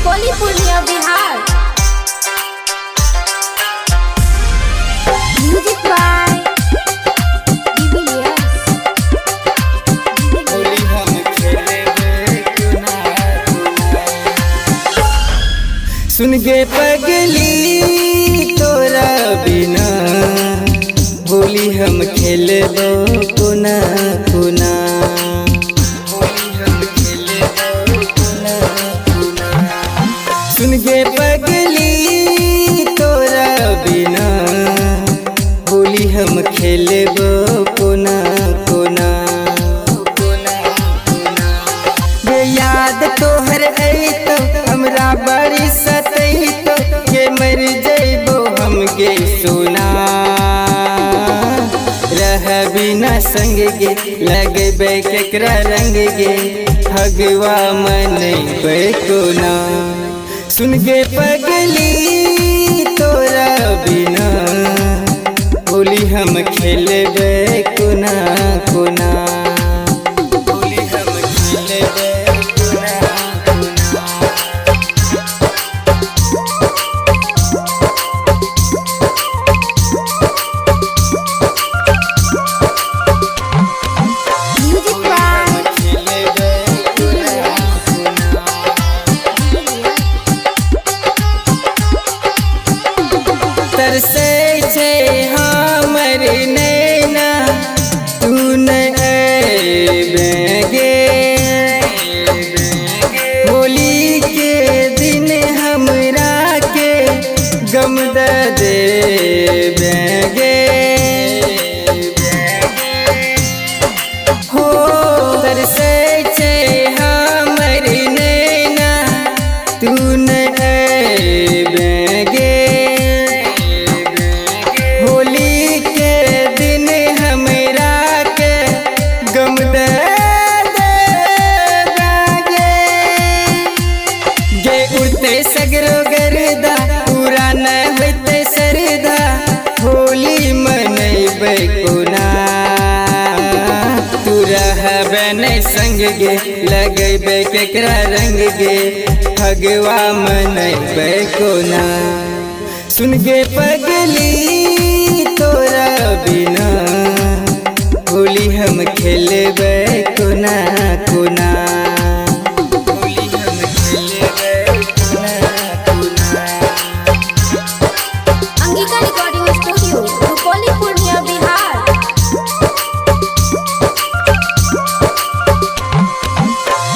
Rupauli Purnia Bihar. Music by सुन गे पगली तोरा बिना होली हम खेलबो कोना कोना। सुन गे पगली तोरा बिना होली हम खेलबो कोना कोना। गे याद तोहर अइतो हमरा बड़ी सतैतो के मर जइबो हम गे सोना। रह बिना संग गे लगबे केकरा रंग गे फगवा मनैबे कोना। सुन गे पगली तोरा बिना होली हम खेलबे कोना कोना। होली हम खेलबे तरसे छे हमर नैना तू न अइबे गे। होली के दिन हमरा के गम द देबे गे। हो तरसे छे हमर नैना तू न अइबे गे। होली के दिन हमरा के गम दे गे। गे उठते सगरो गर्दा पूरा न होते सरदा होली मनैबे कोना। तू रहबे नै संग गे लगैबे केकरा रंग गे फगवा मनैबे कोना। सुन गे पगली तोरा बिना होली हम खेलबे कोना कोना। होली हम खेलबे कोना कोना। Angika recording studio Rupauli Purnia Bihar.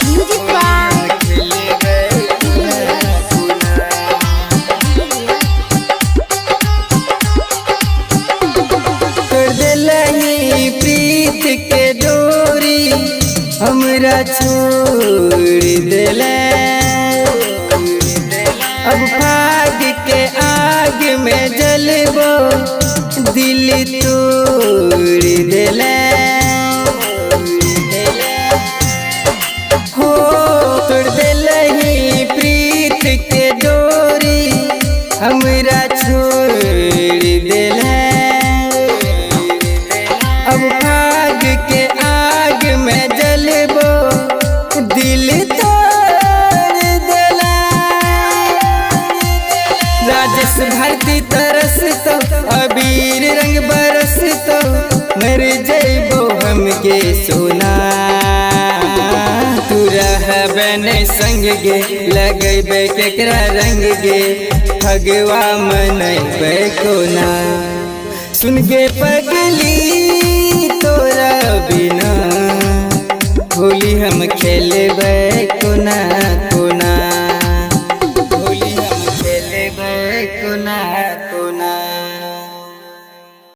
Music by प्रीत के डोरी हमरा छोड़ देले। अब भाग के आग में जलबो दिल तोड़ देले। हो तोड़ देले ही प्रीत के डोरी हमरा छोड़ देले। अब भाग के आग में जलबो दिल तोड़ देला। राजेश भारती तरस तो अबीर रंग बरस तो मर जइबो हम गे सोना। तू रहबे नै संग गे लगैबे केकरा रंग गे फगवा मनैबे कोना। सुन गे पगली तोरा बिना होली हम खेलबे कोना।